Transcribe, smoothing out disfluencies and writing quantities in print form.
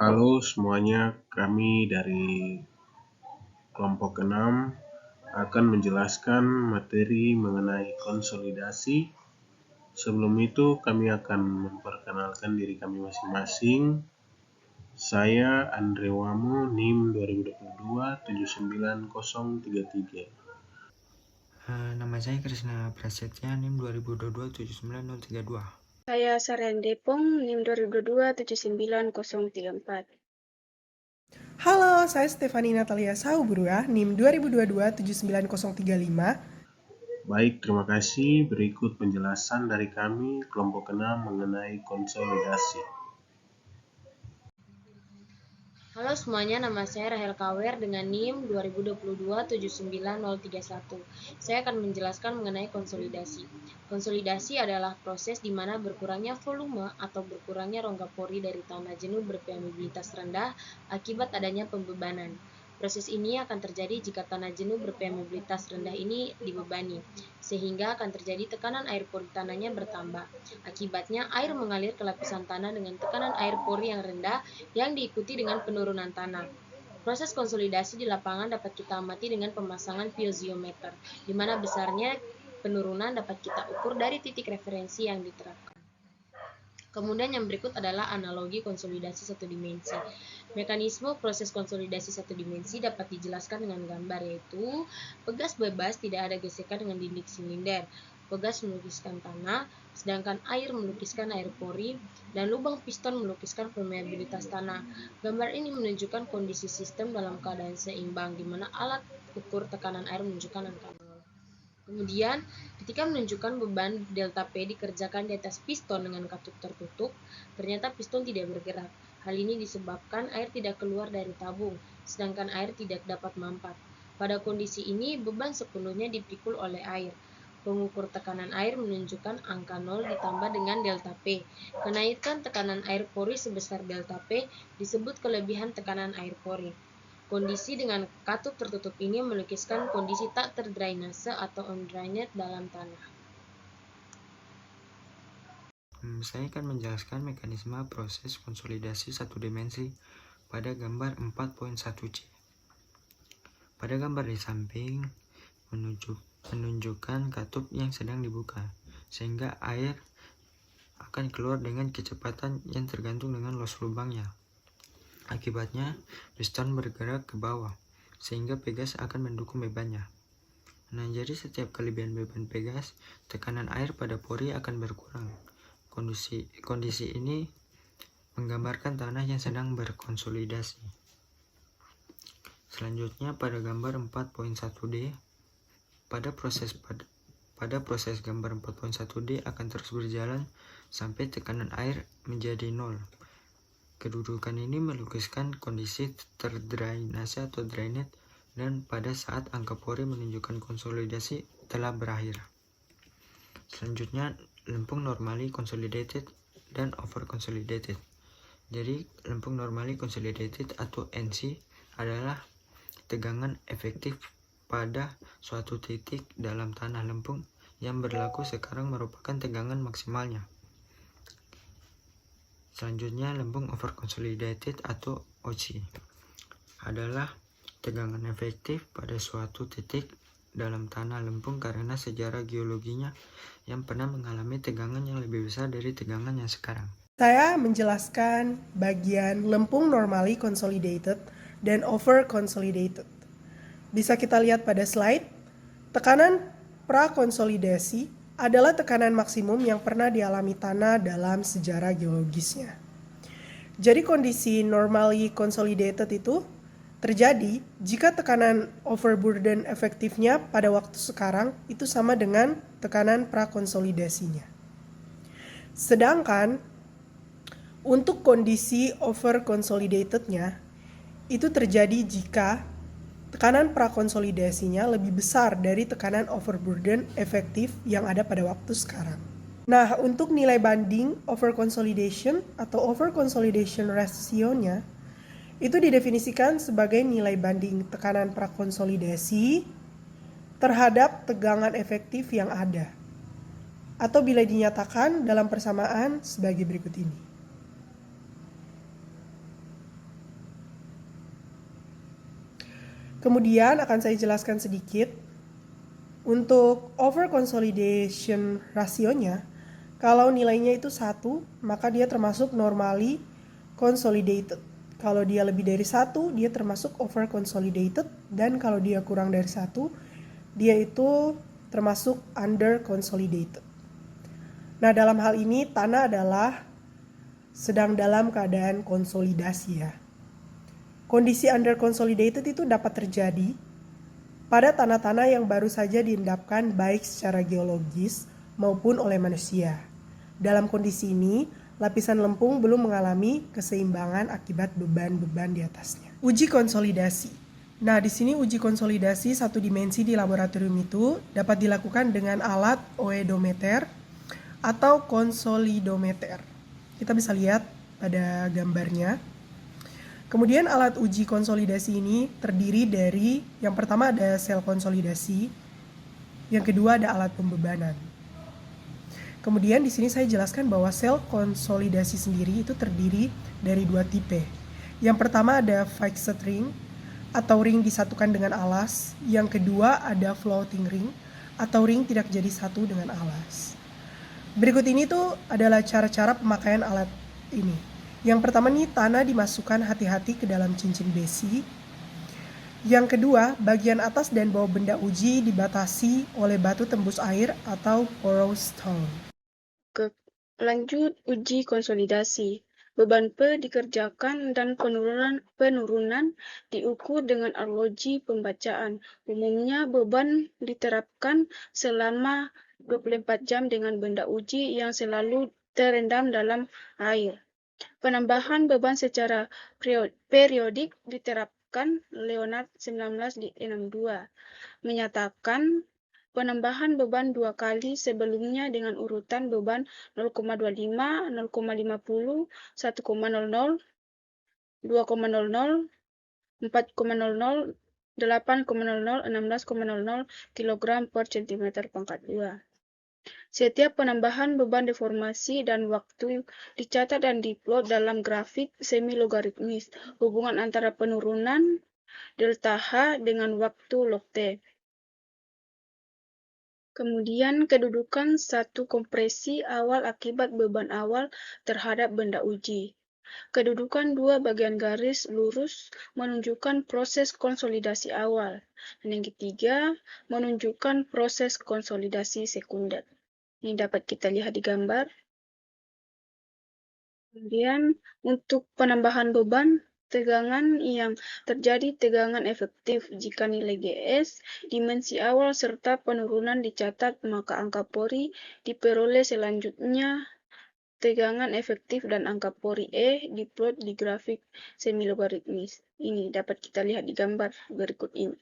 Halo semuanya, kami dari kelompok 6 akan menjelaskan materi mengenai konsolidasi. Sebelum itu kami akan memperkenalkan diri kami masing-masing. Saya Andre Wamo, NIM 2022 79033. Nama saya Krisna Prasetya, NIM 2022 79032. Saya Sarian Depong, NIM 2022-79034. Halo, saya Stefani Natalia Saubrua, NIM 2022-79035. Baik, terima kasih. Berikut penjelasan dari kami kelompok 6 mengenai konsolidasi. Halo semuanya, nama saya Rahel Kawer dengan NIM 2022-79031. Saya akan menjelaskan mengenai konsolidasi. Konsolidasi adalah proses di mana berkurangnya volume atau berkurangnya rongga pori dari tanah jenuh berpermeabilitas rendah akibat adanya pembebanan. Proses ini akan terjadi jika tanah jenuh berpermeabilitas rendah ini dibebani, sehingga akan terjadi tekanan air pori tanahnya bertambah. Akibatnya, air mengalir ke lapisan tanah dengan tekanan air pori yang rendah yang diikuti dengan penurunan tanah. Proses konsolidasi di lapangan dapat kita amati dengan pemasangan piezometer, di mana besarnya penurunan dapat kita ukur dari titik referensi yang diterapkan. Kemudian yang berikut adalah analogi konsolidasi satu dimensi. Mekanisme proses konsolidasi satu dimensi dapat dijelaskan dengan gambar, yaitu pegas bebas tidak ada gesekan dengan dinding silinder. Pegas melukiskan tanah, sedangkan air melukiskan air pori, dan lubang piston melukiskan permeabilitas tanah. Gambar ini menunjukkan kondisi sistem dalam keadaan seimbang, di mana alat ukur tekanan air menunjukkan angka 0. Kemudian, ketika menunjukkan beban delta P dikerjakan di atas piston dengan katup tertutup, ternyata piston tidak bergerak. Hal ini disebabkan air tidak keluar dari tabung, sedangkan air tidak dapat mampat. Pada kondisi ini, beban sepenuhnya dipikul oleh air. Pengukur tekanan air menunjukkan angka 0 ditambah dengan delta P. Kenaikan tekanan air pori sebesar delta P disebut kelebihan tekanan air pori. Kondisi dengan katup tertutup ini melukiskan kondisi tak terdrainase atau undrained dalam tanah. Saya akan menjelaskan mekanisme proses konsolidasi satu dimensi pada gambar 4.1c. Pada gambar di samping menunjukkan katup yang sedang dibuka, sehingga air akan keluar dengan kecepatan yang tergantung dengan luas lubangnya. Akibatnya, piston bergerak ke bawah, sehingga pegas akan mendukung bebannya. Nah, jadi setiap kelebihan beban pegas, tekanan air pada pori akan berkurang. Kondisi ini menggambarkan tanah yang sedang berkonsolidasi. Selanjutnya pada gambar 4.1D, pada proses gambar 4.1D akan terus berjalan sampai tekanan air menjadi 0. Kedudukan ini melukiskan kondisi terdrainase atau drained, dan pada saat angka pori menunjukkan konsolidasi telah berakhir. Selanjutnya, lempung normally consolidated dan over consolidated. Jadi, lempung normally consolidated atau NC adalah tegangan efektif pada suatu titik dalam tanah lempung yang berlaku sekarang merupakan tegangan maksimalnya. Selanjutnya, lempung over consolidated atau OC adalah tegangan efektif pada suatu titik dalam tanah lempung karena sejarah geologinya yang pernah mengalami tegangan yang lebih besar dari tegangan yang sekarang. Saya menjelaskan bagian lempung normally consolidated dan over consolidated. Bisa kita lihat pada slide, tekanan prakonsolidasi adalah tekanan maksimum yang pernah dialami tanah dalam sejarah geologisnya. Jadi kondisi normally consolidated itu terjadi jika tekanan overburden efektifnya pada waktu sekarang itu sama dengan tekanan prakonsolidasinya. Sedangkan untuk kondisi over consolidatednya itu terjadi jika tekanan prakonsolidasinya lebih besar dari tekanan overburden efektif yang ada pada waktu sekarang. Nah, untuk nilai banding over consolidation atau over consolidation ratio-nya itu didefinisikan sebagai nilai banding tekanan prakonsolidasi terhadap tegangan efektif yang ada, atau bila dinyatakan dalam persamaan sebagai berikut ini. Kemudian akan saya jelaskan sedikit. Untuk over consolidation rasionya, kalau nilainya itu 1, maka dia termasuk normally consolidated. Kalau dia lebih dari 1, dia termasuk over consolidated, dan kalau dia kurang dari 1, dia itu termasuk under consolidated. Nah, dalam hal ini tanah adalah sedang dalam keadaan konsolidasi ya. Kondisi under consolidated itu dapat terjadi pada tanah-tanah yang baru saja diendapkan baik secara geologis maupun oleh manusia. Dalam kondisi ini, lapisan lempung belum mengalami keseimbangan akibat beban-beban di atasnya. Uji konsolidasi. Nah, di sini uji konsolidasi satu dimensi di laboratorium itu dapat dilakukan dengan alat oedometer atau konsolidometer. Kita bisa lihat pada gambarnya. Kemudian alat uji konsolidasi ini terdiri dari, yang pertama ada sel konsolidasi, yang kedua ada alat pembebanan. Kemudian di sini saya jelaskan bahwa sel konsolidasi sendiri itu terdiri dari 2 tipe. Yang pertama ada fixed ring atau ring disatukan dengan alas. Yang kedua ada floating ring atau ring tidak jadi satu dengan alas. Berikut ini tuh adalah cara-cara pemakaian alat ini. Yang pertama nih, tanah dimasukkan hati-hati ke dalam cincin besi. Yang kedua, bagian atas dan bawah benda uji dibatasi oleh batu tembus air atau porous stone. Lanjut uji konsolidasi. Beban P dikerjakan dan penurunan diukur dengan arloji pembacaan. Umumnya beban diterapkan selama 24 jam dengan benda uji yang selalu terendam dalam air. Penambahan beban secara periodik diterapkan Leonard 1962, menyatakan penambahan beban 2 kali sebelumnya dengan urutan beban 0,25, 0,50, 1,00, 2,00, 4,00, 8,00, 16,00 kg per cm pangkat 2. Setiap penambahan beban deformasi dan waktu dicatat dan diplot dalam grafik semi-logaritmis, hubungan antara penurunan delta H dengan waktu log T. Kemudian kedudukan satu kompresi awal akibat beban awal terhadap benda uji. Kedudukan 2 bagian garis lurus menunjukkan proses konsolidasi awal. Dan yang ketiga, menunjukkan proses konsolidasi sekunder. Ini dapat kita lihat di gambar. Kemudian untuk penambahan beban, tegangan yang terjadi tegangan efektif. Jika nilai GS, dimensi awal serta penurunan dicatat, maka angka pori diperoleh selanjutnya. Tegangan efektif dan angka pori E diplot di grafik semi-logaritmis. Ini dapat kita lihat di gambar berikut ini.